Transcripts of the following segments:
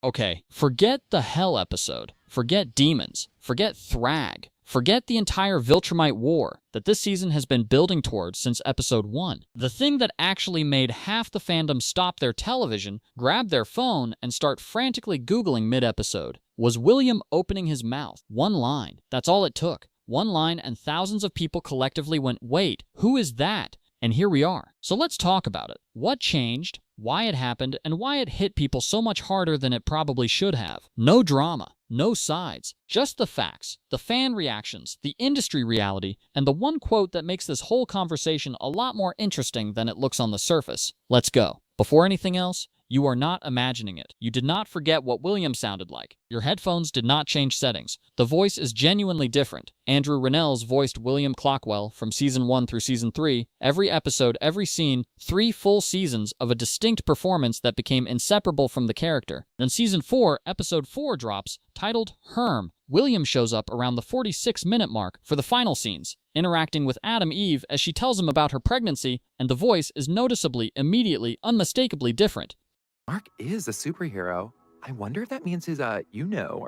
Okay, forget the Hell episode. Forget demons. Forget Thrag. Forget the entire Viltrumite war that this season has been building towards since episode 1. The thing that actually made half the fandom stop their television, grab their phone, and start frantically Googling mid-episode was William opening his mouth. One line. That's all it took. One line, and thousands of people collectively went, "Wait, who is that?" And here we are. So let's talk about it. What changed, why it happened, and why it hit people so much harder than it probably should have. No drama, no sides, just the facts, the fan reactions, the industry reality, and the one quote that makes this whole conversation a lot more interesting than it looks on the surface. Let's go. Before anything else, you are not imagining it. You did not forget what William sounded like. Your headphones did not change settings. The voice is genuinely different. Andrew Rannells voiced William Clockwell from Season 1 through Season 3. Every episode, every scene, 3 full seasons of a distinct performance that became inseparable from the character. Then Season 4, Episode 4 drops, titled Herm. William shows up around the 46-minute mark for the final scenes, interacting with Adam Eve as she tells him about her pregnancy, and the voice is noticeably, immediately, unmistakably different. Mark is a superhero. I wonder if that means his, are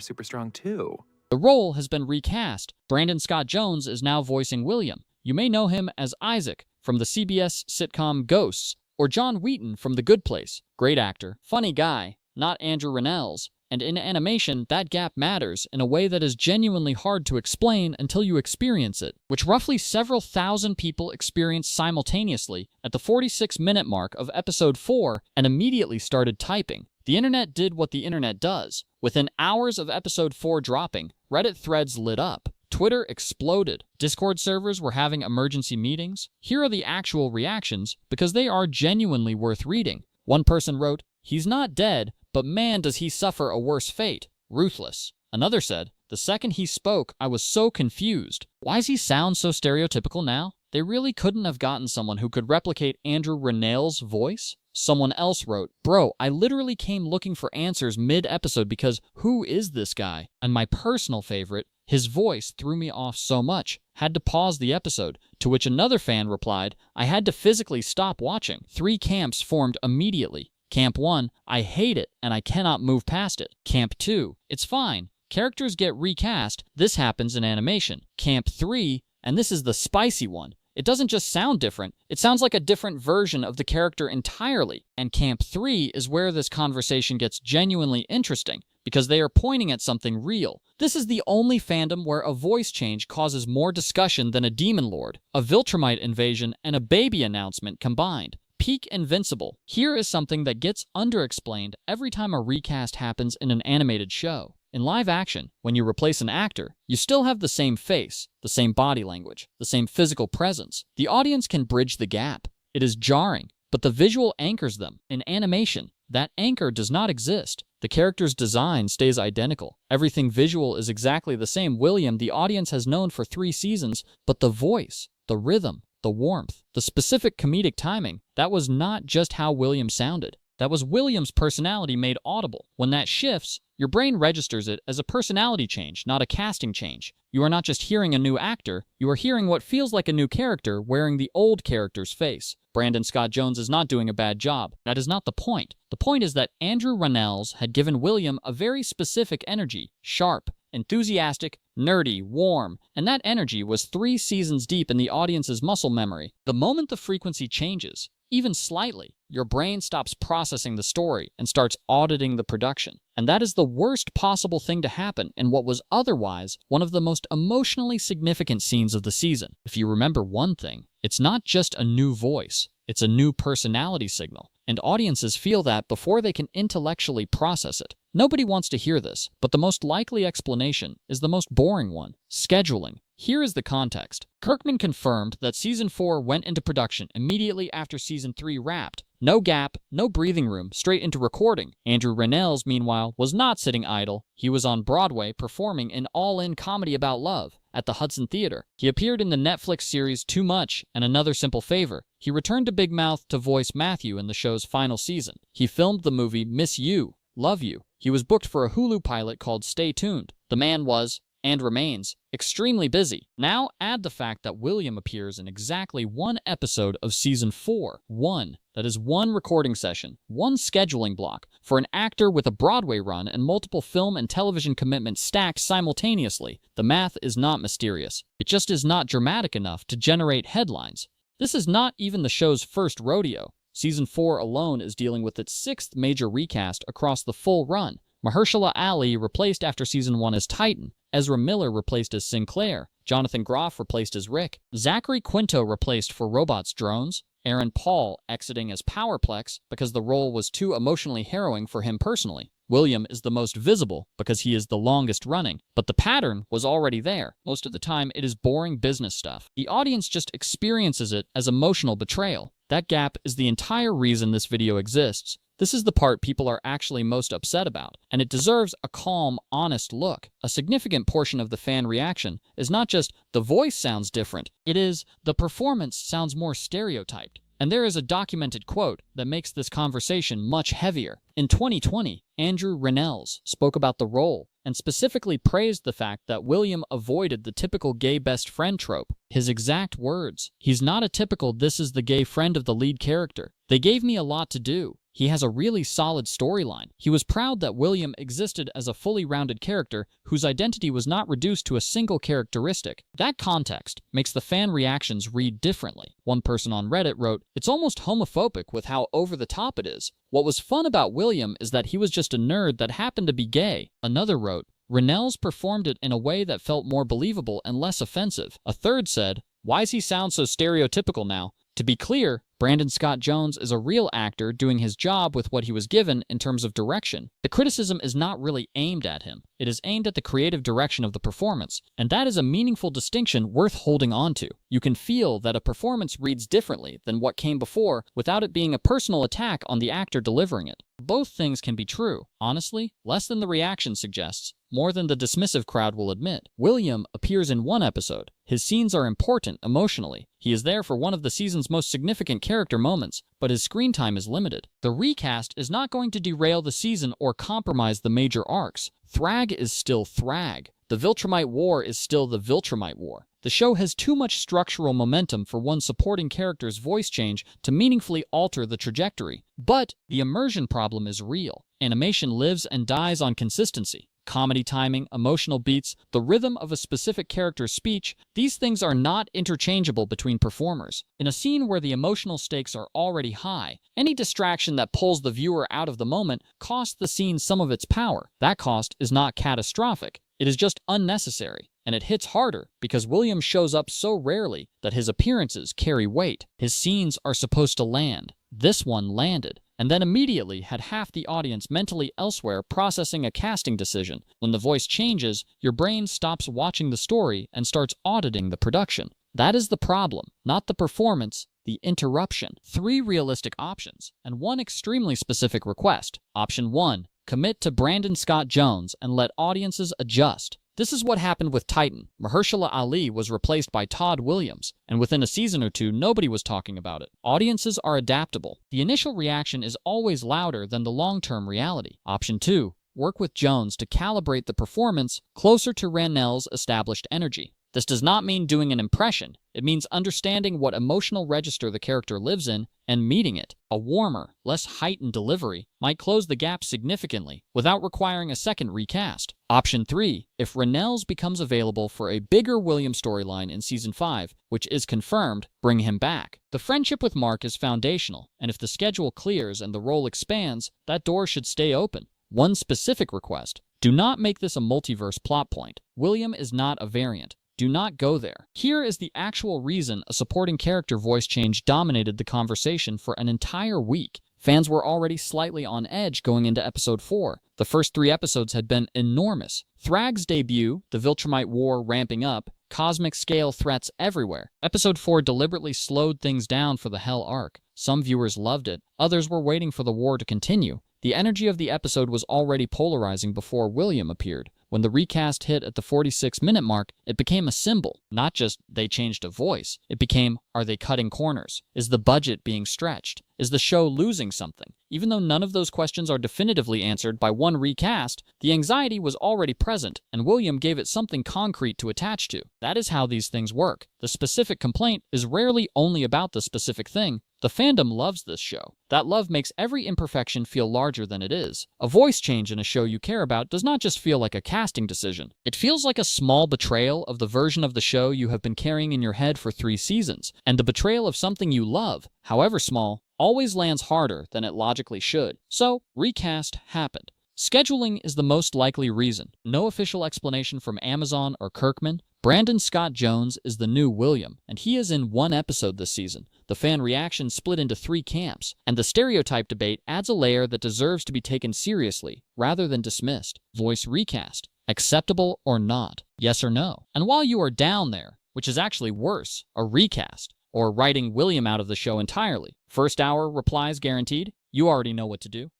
super strong too. The role has been recast. Brandon Scott Jones is now voicing William. You may know him as Isaac from the CBS sitcom Ghosts, or John Wheaton from The Good Place. Great actor, funny guy, not Andrew Rannells. And in animation, that gap matters in a way that is genuinely hard to explain until you experience it, which roughly several thousand people experienced simultaneously at the 46-minute mark of episode 4 and immediately started typing. The internet did what the internet does. Within hours of episode 4 dropping, Reddit threads lit up. Twitter exploded. Discord servers were having emergency meetings. Here are the actual reactions, because they are genuinely worth reading. One person wrote, "He's not dead, but man does he suffer a worse fate. Ruthless." Another said, "The second he spoke, I was so confused. Why does he sound so stereotypical now?" They really couldn't have gotten someone who could replicate Andrew Rannells' voice? Someone else wrote, "Bro, I literally came looking for answers mid-episode because who is this guy?" And my personal favorite, "His voice threw me off so much. Had to pause the episode." To which another fan replied, "I had to physically stop watching. 3 camps formed immediately. Camp 1, I hate it and I cannot move past it. Camp 2, it's fine. Characters get recast. This happens in animation. Camp 3, and this is the spicy one. It doesn't just sound different, it sounds like a different version of the character entirely. And Camp 3 is where this conversation gets genuinely interesting, because they are pointing at something real. This is the only fandom where a voice change causes more discussion than a demon lord, a Viltrumite invasion, and a baby announcement combined. Peak Invincible. Here is something that gets underexplained every time a recast happens in an animated show. In live action, when you replace an actor, you still have the same face, the same body language, the same physical presence. The audience can bridge the gap. It is jarring, but the visual anchors them. In animation, that anchor does not exist. The character's design stays identical. Everything visual is exactly the same William the audience has known for 3 seasons, but the voice, the rhythm, the warmth, the specific comedic timing, that was not just how William sounded. That was William's personality made audible. When that shifts, your brain registers it as a personality change, not a casting change. You are not just hearing a new actor, you are hearing what feels like a new character wearing the old character's face. Brandon Scott Jones is not doing a bad job. That is not the point. The point is that Andrew Rannells had given William a very specific energy, sharp, enthusiastic, nerdy, warm, and that energy was 3 seasons deep in the audience's muscle memory. The moment the frequency changes, even slightly, your brain stops processing the story and starts auditing the production. And that is the worst possible thing to happen in what was otherwise one of the most emotionally significant scenes of the season. If you remember one thing, it's not just a new voice, it's a new personality signal. And audiences feel that before they can intellectually process it. Nobody wants to hear this, but the most likely explanation is the most boring one: scheduling. Here is the context. Kirkman confirmed that Season 4 went into production immediately after Season 3 wrapped. No gap, no breathing room, straight into recording. Andrew Rannells, meanwhile, was not sitting idle. He was on Broadway performing an all-in comedy about love at the Hudson Theater. He appeared in the Netflix series Too Much and Another Simple Favor. He returned to Big Mouth to voice Matthew in the show's final season. He filmed the movie Miss You, Love You. He was booked for a Hulu pilot called Stay Tuned. The man was, and remains, extremely busy. Now add the fact that William appears in exactly 1 episode of Season 4. 1. That is one recording session, one scheduling block, for an actor with a Broadway run and multiple film and television commitments stacked simultaneously. The math is not mysterious. It just is not dramatic enough to generate headlines. This is not even the show's first rodeo. Season 4 alone is dealing with its 6th major recast across the full run. Mahershala Ali replaced after Season 1 as Titan. Ezra Miller replaced as Sinclair. Jonathan Groff replaced as Rick. Zachary Quinto replaced for Robots Drones. Aaron Paul exiting as Powerplex because the role was too emotionally harrowing for him personally. William is the most visible because he is the longest running, but the pattern was already there. Most of the time, it is boring business stuff. The audience just experiences it as emotional betrayal. That gap is the entire reason this video exists. This is the part people are actually most upset about, and it deserves a calm, honest look. A significant portion of the fan reaction is not just the voice sounds different, it is the performance sounds more stereotyped. And there is a documented quote that makes this conversation much heavier. In 2020, Andrew Rannells spoke about the role and specifically praised the fact that William avoided the typical gay best friend trope. His exact words, "He's not a typical 'this is the gay friend of the lead character.' They gave me a lot to do. He has a really solid storyline." He was proud that William existed as a fully rounded character whose identity was not reduced to a single characteristic. That context makes the fan reactions read differently. One person on Reddit wrote, "It's almost homophobic with how over the top it is. What was fun about William is that he was just a nerd that happened to be gay." Another wrote, "Rannells performed it in a way that felt more believable and less offensive." A third said, "Why's he sound so stereotypical now?" To be clear, Brandon Scott Jones is a real actor doing his job with what he was given in terms of direction. The criticism is not really aimed at him. It is aimed at the creative direction of the performance, and that is a meaningful distinction worth holding on to. You can feel that a performance reads differently than what came before without it being a personal attack on the actor delivering it. Both things can be true. Honestly, less than the reaction suggests, more than the dismissive crowd will admit. William appears in one episode. His scenes are important emotionally. He is there for one of the season's most significant character moments, but his screen time is limited. The recast is not going to derail the season or compromise the major arcs. Thrag is still Thrag. The Viltrumite War is still the Viltrumite War. The show has too much structural momentum for one supporting character's voice change to meaningfully alter the trajectory. But the immersion problem is real. Animation lives and dies on consistency. Comedy timing, emotional beats, the rhythm of a specific character's speech, these things are not interchangeable between performers. In a scene where the emotional stakes are already high, any distraction that pulls the viewer out of the moment costs the scene some of its power. That cost is not catastrophic. It is just unnecessary. And it hits harder because William shows up so rarely that his appearances carry weight. His scenes are supposed to land. This one landed, and then immediately had half the audience mentally elsewhere processing a casting decision. When the voice changes, your brain stops watching the story and starts auditing the production. That is the problem, not the performance, the interruption. 3 realistic options, and 1 extremely specific request. Option 1, commit to Brandon Scott Jones and let audiences adjust. This is what happened with Titan. Mahershala Ali was replaced by Todd Williams, and within a season or 2, nobody was talking about it. Audiences are adaptable. The initial reaction is always louder than the long-term reality. Option 2, work with Jones to calibrate the performance closer to Rannell's established energy. This does not mean doing an impression. It means understanding what emotional register the character lives in and meeting it. A warmer, less heightened delivery might close the gap significantly without requiring a second recast. Option 3, if Rannells becomes available for a bigger William storyline in Season 5, which is confirmed, bring him back. The friendship with Mark is foundational, and if the schedule clears and the role expands, that door should stay open. One specific request, do not make this a multiverse plot point. William is not a variant. Do not go there. Here is the actual reason a supporting character voice change dominated the conversation for an entire week. Fans were already slightly on edge going into Episode 4. The first 3 episodes had been enormous. Thrag's debut, the Viltrumite War ramping up, cosmic scale threats everywhere. Episode 4 deliberately slowed things down for the Hell arc. Some viewers loved it, others were waiting for the war to continue. The energy of the episode was already polarizing before William appeared. When the recast hit at the 46-minute mark, it became a symbol. Not just they changed a voice. It became, Are they cutting corners? Is the budget being stretched? Is the show losing something? Even though none of those questions are definitively answered by one recast, the anxiety was already present, and William gave it something concrete to attach to. That is how these things work. The specific complaint is rarely only about the specific thing. The fandom loves this show. That love makes every imperfection feel larger than it is. A voice change in a show you care about does not just feel like a casting decision. It feels like a small betrayal of the version of the show you have been carrying in your head for 3 seasons. And the betrayal of something you love, however small, always lands harder than it logically should. So, recast happened. Scheduling is the most likely reason. No official explanation from Amazon or Kirkman. Brandon Scott Jones is the new William, and he is in 1 episode this season. The fan reaction split into 3 camps, and the stereotype debate adds a layer that deserves to be taken seriously rather than dismissed. Voice recast. Acceptable or not? Yes or no? And while you are down there, which is actually worse, a recast, or writing William out of the show entirely, first hour replies guaranteed, you already know what to do.